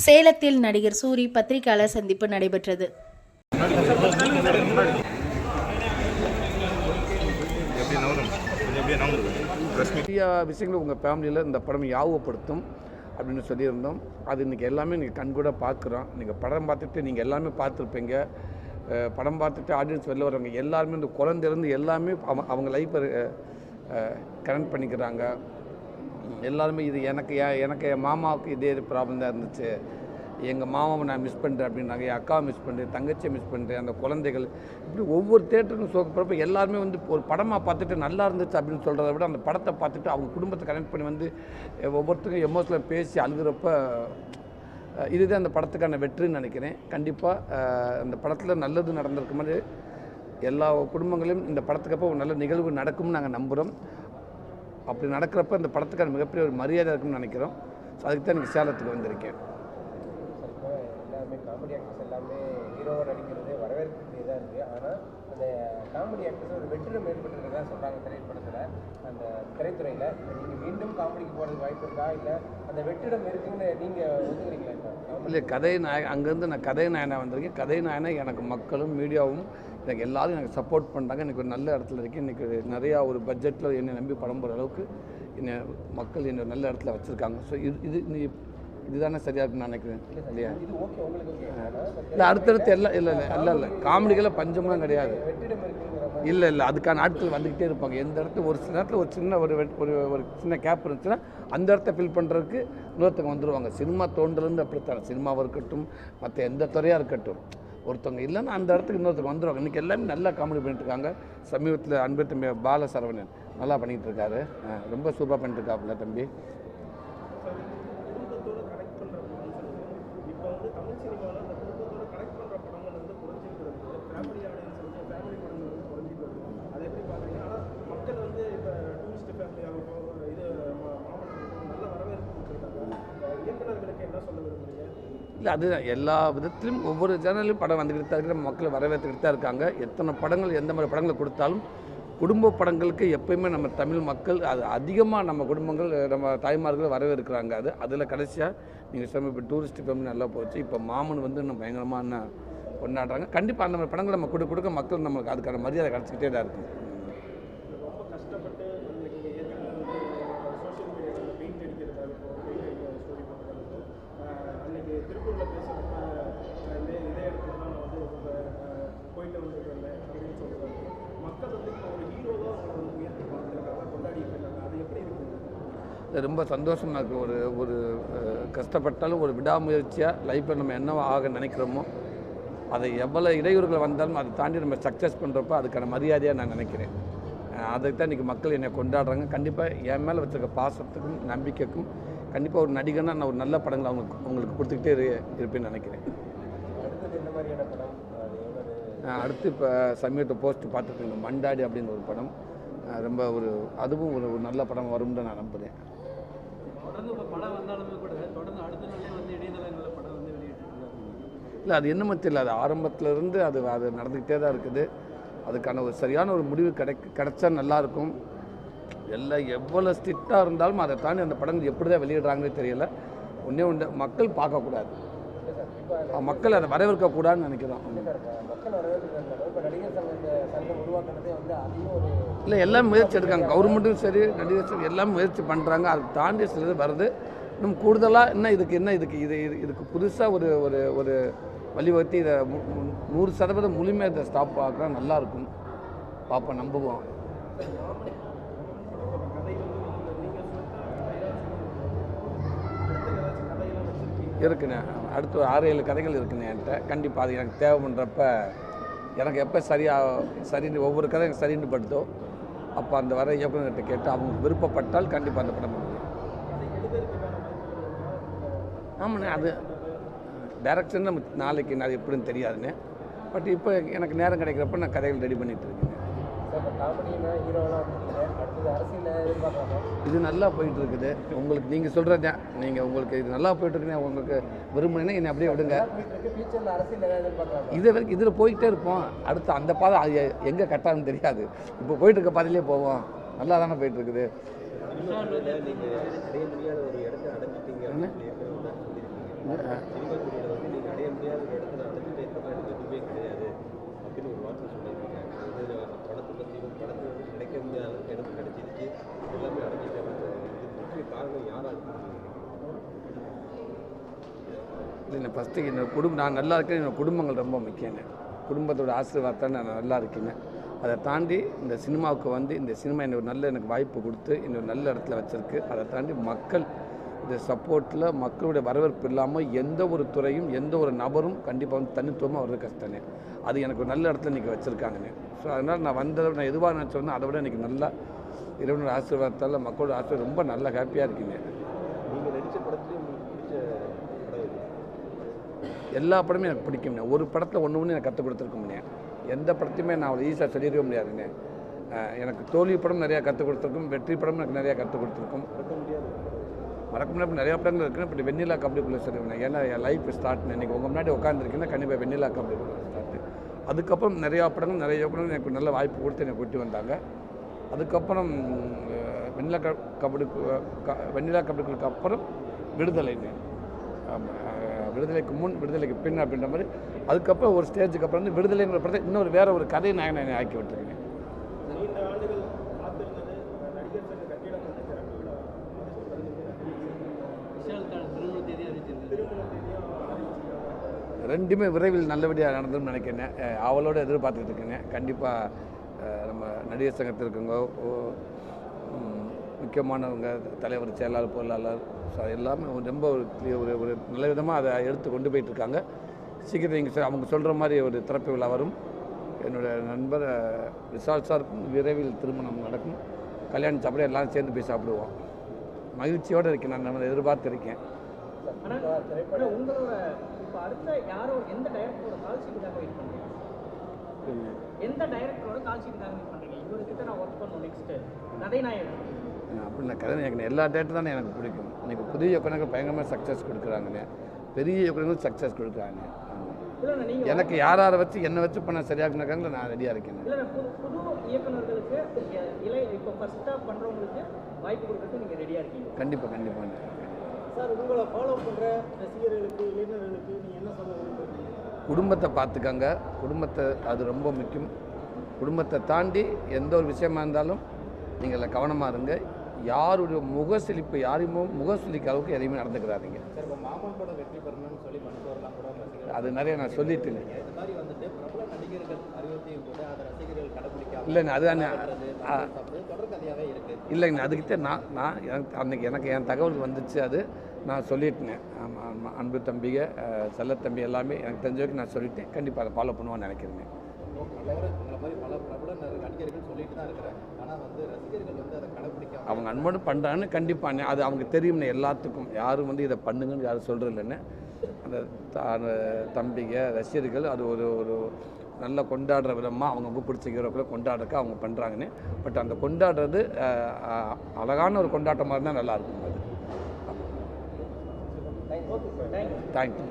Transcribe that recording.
சேலத்தில் நடிகர் சூரி பத்திரிகையாளர் சந்திப்பு நடைபெற்றது. நிறைய விஷயங்கள் உங்கள் ஃபேமிலியில் இந்த படம் ஞாபகப்படுத்தும் அப்படின்னு சொல்லியிருந்தோம். அது இன்றைக்கி எல்லாமே நீங்கள் கண்கூட பார்க்குறோம். நீங்கள் படம் பார்த்துட்டு நீங்கள் எல்லாமே பார்த்துருப்பீங்க. படம் பார்த்துட்டு ஆடியன்ஸ் வெளில வரவங்க எல்லாருமே இந்த குழந்தைலேருந்து எல்லாமே அவங்க லைஃப்பை கனெக்ட் பண்ணிக்கிறாங்க. எல்லாருமே இது எனக்கு என் மாமாவுக்கு இதே ப்ராப்ளம் தான் இருந்துச்சு, எங்கள் மாமாவை நான் மிஸ் பண்ணுறேன் அப்படின்னாங்க, என் அக்காவை மிஸ் பண்ணுறேன், தங்கச்சியை மிஸ் பண்ணுறேன், அந்த குழந்தைகள் இப்படி ஒவ்வொரு தேட்டருக்கும் போகிறப்ப எல்லாருமே வந்து ஒரு படமாக பார்த்துட்டு நல்லா இருந்துச்சு அப்படின்னு சொல்கிறத விட அந்த படத்தை பார்த்துட்டு அவங்க குடும்பத்தை கனெக்ட் பண்ணி வந்து ஒவ்வொருத்தருக்கும் எமோஷனலாக பேசி அழுகிறப்ப இதுதான் அந்த படத்துக்கான வெற்றின்னு நினைக்கிறேன். கண்டிப்பாக அந்த படத்தில் நல்லது நடந்திருக்க மாதிரி எல்லா குடும்பங்களையும் இந்த படத்துக்கப்போ ஒரு நல்ல நிகழ்வு நடக்கும்னு நாங்கள் நம்புகிறோம். அப்படி நடக்கிறப்ப இந்த படத்துக்கான மிகப்பெரிய ஒரு மரியாதை இருக்குன்னு நினைக்கிறோம். ஸோ அதுக்கு தான் எனக்கு சேலத்துக்கு வந்திருக்கேன். எல்லாமே காமெடி ஆக்டர்ஸ் எல்லாமே ஹீரோவாக நடிக்கிறது வரவேற்கக்கூடியதாக இருக்குது. ஆனால் அந்த காமெடி ஆக்டர்ஸ் ஒரு வெற்றிடம் ஏற்பட்டுருக்கிறதா சொல்கிறாங்க திரைப்படத்தில், அந்த திரைத்துறையில். நீங்கள் மீண்டும் காமெடிக்கு போகிறதுக்கு வாய்ப்பு இருக்கா, இல்லை அந்த வெற்றிடம் இருக்குன்னு நீங்கள் ஒத்துக்கிறீங்களா? இல்லை, கதை நாயகன் அங்கேருந்து நான் கதை நாயனாக வந்திருக்கேன். கதை நாயனாக எனக்கு மக்களும் மீடியாவும் எனக்கு எல்லாரும் எனக்கு சப்போர்ட் பண்ணுறாங்க. இன்றைக்கி ஒரு நல்ல இடத்துல இருக்கேன். இன்றைக்கி நிறையா ஒரு பட்ஜெட்டில் என்னை நம்பி படம் போகிற அளவுக்கு என்னை மக்கள் என்னை நல்ல இடத்துல வச்சுருக்காங்க. ஸோ இதுதானே சரியாக இருக்குன்னு நினைக்கிறேன். இல்லையா? இல்லை, அடுத்தடுத்து இல்லை காமெடிகளை பஞ்சம்லாம் கிடையாது. இல்லை அதுக்கான ஆட்கள் வந்துக்கிட்டே இருப்பாங்க. எந்த இடத்துல ஒரு சில நேரத்தில் ஒரு சின்ன ஒரு சின்ன கேப் இருந்துச்சுன்னா அந்த இடத்த ஃபில் பண்ணுறதுக்கு இன்னொருத்தவங்க வந்துடுவாங்க. சினிமா தோன்றலேருந்து அப்படித்தான், சினிமாவாக இருக்கட்டும் மற்ற எந்த துறையாக இருக்கட்டும், ஒருத்தவங்க இல்லைன்னா அந்த இடத்துக்கு இன்னொருத்தவங்க வந்துடுவாங்க. இன்றைக்கி எல்லாமே நல்லா காமெடி பண்ணிட்டுருக்காங்க. சமீபத்தில் அன்பு தம்பி பாலசரவணன் நல்லா பண்ணிகிட்டு இருக்காரு. ரொம்ப சூப்பராக பண்ணிட்டுருக்காப்புல தம்பி. இல்லை, அதுதான் எல்லா விதத்திலும் ஒவ்வொரு சேனல்லையும் படம் வந்துக்கிட்டு தான் இருக்கிற மக்களை வரவேற்றுக்கிட்டு தான் இருக்காங்க. எத்தனை படங்கள் எந்த மாதிரி படங்களை கொடுத்தாலும் குடும்ப படங்களுக்கு எப்போயுமே நம்ம தமிழ் மக்கள் அது அதிகமாக நம்ம குடும்பங்கள் நம்ம தாய்மார்கள் வரவேற்கிறாங்க. அதில் கடைசியாக நீங்கள் சொன்ன இப்போ டூரிஸ்ட் ஃபேமிலி நல்லா போச்சு. இப்போ மாமன் வந்து நம்ம பயங்கரமாக கொண்டாடுறாங்க. கண்டிப்பாக அந்த மாதிரி படங்கள் நம்ம கொடுக்க மக்கள் நம்மளுக்கு அதுக்கான மரியாதை கிடச்சிக்கிட்டே தான் இருக்கும். ரொம்ப சந்தோஷமாக இருக்குது. ஒரு கஷ்டப்பட்டாலும் ஒரு விடாமுயற்சியாக லைஃப்பில் நம்ம என்ன ஆக நினைக்கிறோமோ அதை எவ்வளோ இடையூறுகள் வந்தாலும் அதை தாண்டி நம்ம சக்ஸஸ் பண்ணுறப்போ அதுக்கான மரியாதையாக நான் நினைக்கிறேன். அதுக்கு தான் இன்றைக்கி மக்கள் என்னை கொண்டாடுறாங்க. கண்டிப்பாக என் மேலே வச்சுருக்க பாசத்துக்கும் நம்பிக்கைக்கும் கண்டிப்பாக ஒரு நடிகனாக நான் ஒரு நல்ல படங்கள் அவங்களுக்கு கொடுத்துக்கிட்டே இருப்பேன்னு நினைக்கிறேன். அடுத்து இப்போ சமீபத்தை போஸ்ட் பார்த்துருக்கேன், மண்டாடி அப்படின்னு ஒரு படம். ரொம்ப அதுவும் ஒரு நல்ல படம் வரும்னு நான் நம்புகிறேன். இல்லை, அது என்னமோ தெரியல, அது ஆரம்பத்திலேருந்து அது நடந்துக்கிட்டே தான் இருக்குது. அதுக்கான ஒரு சரியான ஒரு முடிவு கிடைச்சா நல்லாயிருக்கும். எல்லாம் எவ்வளோ ஸ்ட்ரிக்டாக இருந்தாலும் அதை தாண்டி அந்த படங்கள் எப்படி தான் வெளியிடுறாங்கன்னே தெரியல. ஒன்று மக்கள் பார்க்கக்கூடாது, மக்கள் அதை வரவேற்கக்கூடாதுன்னு நினைக்கிறோம். இல்லை, எல்லாம் முயற்சி எடுக்காங்க. கவர்மெண்ட்டும் சரி, நடிகர் சரி, எல்லாம் முயற்சி பண்ணுறாங்க. அதை தாண்டி சிலது வருது. இன்னும் கூடுதலாக இதுக்கு புதுசாக ஒரு வழிவகுத்து இதை 100% முழுமையாக இதை ஸ்டாப் ஆக்குறா நல்லாயிருக்கும். பார்ப்போம், நம்புவோம். இருக்குண்ணே, அடுத்து 6-7 கதைகள் இருக்குண்ணே என்கிட்ட. கண்டிப்பாக அது எனக்கு தேவைப்படுறப்ப எனக்கு எப்போ சரின்னு ஒவ்வொரு கதை எனக்கு சரின்னு படுதோ அப்போ அந்த வர இயக்குநர்கிட்ட கேட்டு அவங்க விருப்பப்பட்டால் கண்டிப்பாக அந்த படம் பண்ணுவேன். ஆமாண்ணே, அது டைரக்ஷன் நம்ம நாளைக்கு அது எப்படின்னு தெரியாதுண்ணே. பட் இப்போ எனக்கு நேரம் கிடைக்கிறப்ப நான் கதைகள் ரெடி பண்ணிகிட்டு இருக்கேன். இது நல்லா போயிட்டு இருக்குது. உங்களுக்கு நீங்கள் சொல்கிறது உங்களுக்கு இது நல்லா போயிட்டு இருக்குன்னு உங்களுக்கு விரும்புனீங்கன்னா என்னை அப்படியே விடுங்க. இது வரைக்கும் இதில் போய்கிட்டே இருப்போம். அடுத்து அந்த பாதை அது எங்கே கட்டாதுன்னு தெரியாது. இப்போ போயிட்டு இருக்க பாதையிலே போவோம். நல்லா தானே போயிட்டு இருக்குது. சினிமா துறையில் வந்து நீங்கள் அடைய முடியாத ஒரு இடத்துல அடைஞ்சிட்டு இதுக்கப்புறம் எனக்கு எதுவுமே கிடையாது அப்படின்னு ஒரு வார்த்தை சொல்லியிருக்கீங்க. அது படத்தை பற்றியும் படத்தை வந்து கிடைக்க முடியாத எனக்கு கிடைச்சிருச்சு எல்லாமே அடைஞ்சிட்டேன். இதுக்கு முக்கிய காரணம் யாராக இருக்குன்னு இல்லை ஃபஸ்ட்டு என்னோடய நான் நல்லா இருக்கேன். என்னோடய குடும்பங்கள் ரொம்ப முக்கியங்க. குடும்பத்தோட ஆசீர்வாதத்தை நான் நல்லா இருக்கேங்க. அதை தாண்டி இந்த சினிமாவுக்கு வந்து இந்த சினிமா எனக்கு வாய்ப்பு கொடுத்து இன்னொரு நல்ல இடத்துல வச்சுருக்கு. அதை தாண்டி மக்கள் இந்த சப்போர்ட்டில் மக்களுடைய வரவேற்பு இல்லாமல் எந்த ஒரு துறையும் எந்த ஒரு நபரும் கண்டிப்பாக வந்து தனித்துவமாக வர்றது கஷ்டனே. அது எனக்கு ஒரு நல்ல இடத்துல இன்றைக்கி வச்சுருக்காங்கண்ணே. ஸோ அதனால் நான் எதுவாக நினச்சோன்னா அதை விட இன்றைக்கி நல்லா இறைவனோட ஆசீர்வாதத்தால் மக்களோட ஆசீர்வாதம் ரொம்ப நல்லா ஹாப்பியாக இருக்குங்க. நீங்கள் நடித்த படத்துலேயும் உங்களுக்கு பிடிச்ச படம் இது? எல்லா படமும் எனக்கு பிடிக்கும்ண்ணே. ஒரு படத்தில் ஒன்று எனக்கு கற்றுக் கொடுத்துருக்கோம்ண்ணே. எந்த படத்தையுமே நான் அவ்வளோ ஈஸியாக சொல்லிடவே முடியாதுங்க. எனக்கு தோல்வி படம் நிறையா கற்றுக் கொடுத்துருக்கும், வெற்றி படம் எனக்கு நிறையா கற்றுக் கொடுத்துருக்கும். மறக்க முடியாது நிறையா படங்கள் இருக்குன்னு. இப்படி வெண்ணிலா கபடிக்குள்ளே சொல்லுவேன். ஏன்னா என் லைஃப் ஸ்டார்ட்னு இன்றைக்கி உங்கள் முன்னாடி உட்காந்துருக்கேன்னா கண்டிப்பாக வெண்ணிலா கபடிக்குள்ளே ஸ்டார்ட்டு. அதுக்கப்புறம் நிறையா படங்கள் நிறைய இயக்குனர்கள் எனக்கு நல்ல வாய்ப்பு கொடுத்து என்னை கூட்டி வந்தாங்க. அதுக்கப்புறம் வெண்ணிலா கபடிக்குள்ளுக்கு அப்புறம் விடுதலைன்னு, விடுதலைக்கு முன் விடுதலைக்கு பின் அப்படின்ற மாதிரி. அதுக்கப்புறம் ஒரு ஸ்டேஜுக்கு அப்புறம் வந்து விடுதலைங்கிற படத்தை இன்னொரு வேறு ஒரு கதை நாயகனை ஆக்கி விட்டுருக்கேன். ரெண்டுமே விரைவில் நல்லபடியாக நடந்துன்னு நினைக்கிறேன். அவளோட எதிர்பார்த்துக்கிட்டு இருக்கேங்க. கண்டிப்பாக நம்ம நடிகர் சங்கத்தில் இருக்கவங்க, முக்கியமானவங்க, தலைவர், செயலாளர், பொருளாளர், ஸோ எல்லாமே ரொம்ப ஒரு நல்ல விதமாக அதை எடுத்து கொண்டு போயிட்டுருக்காங்க. சீக்கிரம் நீங்கள் அவங்க சொல்கிற மாதிரி ஒரு திறப்பு விழா வரும். என்னோடய நண்பர் விஷால் சாருக்கும் விரைவில் திருமணம் நடக்கும். கல்யாணம் சாப்பிட எல்லோரும் சேர்ந்து போய் சாப்பிடுவோம். மகிழ்ச்சியோடு இருக்கேன். நான் நம்ம எதிர்பார்த்து இருக்கேன். உங்களோட இப்போ அடுத்த யாரோ எந்த டைரக்டரோட கால் ஷீட்டுக்காக வெயிட் பண்ணுறீங்க? எந்த டைரக்டரோட கால் ஷீட்டுக்காக வெயிட் பண்ணுறீங்க? இவர்கிட்ட நான் ஒர்க் பண்ணணும் நெக்ஸ்ட்டு கதைநாயகன் அப்படி நான் கதைநாயகன் எல்லா டேரக்டர் தானே எனக்கு பிடிக்கும். இன்றைக்கி புதிய இயக்குனர்கள் பயங்கரமாக சக்ஸஸ் கொடுக்குறாங்கண்ணே. பெரிய இயக்குனர்கள் சக்ஸஸ் கொடுக்குறாங்க. எனக்கு யாரை வச்சு என்னை வச்சு பண்ண சரியாக்குனாக்காங்களோ நான் ரெடியாக இருக்கேன். இல்லை புது இயக்குநர்களுக்கு இப்போ ஃபஸ்ட்டாக பண்ணுறவங்களுக்கு வாய்ப்பு கொடுக்கறதுக்கு நீங்கள் ரெடியாக இருக்கீங்க? கண்டிப்பாக கண்டிப்பாக. சார், உங்களை ஃபாலோ பண்ணுற ரசிகர்களுக்கு, இளைஞர்களுக்கு நீங்கள் என்ன சொல்ல விரும்புகிறீங்க? குடும்பத்தை பார்த்துக்கங்க. குடும்பத்தை அது ரொம்ப முக்கியம். குடும்பத்தை தாண்டி எந்த ஒரு விஷயமா இருந்தாலும் நீங்கள் அதில் கவனமாக இருங்க. யாருடைய முகசிலிப்பு யாரையுமே முகசிலிக்க அளவுக்கு எதையுமே நடந்துக்கிறாதீங்க. சார், இப்போ மாமன் படம் வெற்றி பெறணும்னு சொல்லி மனசோரெல்லாம் கூட அது நிறைய நான் சொல்லிட்டேன். இந்த மாதிரி வந்துட்டு பிரபல நடிகர்கள் அறிவுறுத்தையும் கூட அதை ரசிகர்கள் கடைபிடிக்காம இல்லைண்ணே, அதுதான் தொடர் கதையாகவே இருக்குது. இல்லைங்கண்ணா, அதுக்கிட்ட நான் அன்றைக்கி எனக்கு என் தகவல் வந்துச்சு. அது நான் சொல்லிட்டேன். ஆமாம், அன்பு தம்பிங்க, செல்லத்தம்பி எல்லாமே எனக்கு தெரிஞ்ச வரைக்கும் நான் சொல்லிட்டேன். கண்டிப்பாக அதை ஃபாலோ பண்ணுவான்னு நினைக்கிறேங்க. உங்களை மாதிரி பல பிரபல நடிகர்கள் சொல்லிட்டு தான் இருக்கிறாங்க. ஆனால் வந்து ரசிகர்கள் வந்து அதை கடைபிடிக்காம அவங்க அன்போடு பண்ணுறாங்கன்னு கண்டிப்பாக அது அவங்க தெரியும்னு எல்லாத்துக்கும். யாரும் வந்து இதை பண்ணுங்கன்னு யாரும் சொல்கிறது இல்லைன்னு. அந்த தம்பிங்க ரசிகர்கள் அது ஒரு நல்லா கொண்டாடுற விதமாக அவங்கவுங்க பிடிச்ச ஹீரோக்களை கொண்டாடுறதுக்கு அவங்க பண்ணுறாங்கன்னு. பட் அந்த கொண்டாடுறது அழகான ஒரு கொண்டாட்டமாக இருந்தால் நல்லாயிருக்கும். அது தேங்க்யூ.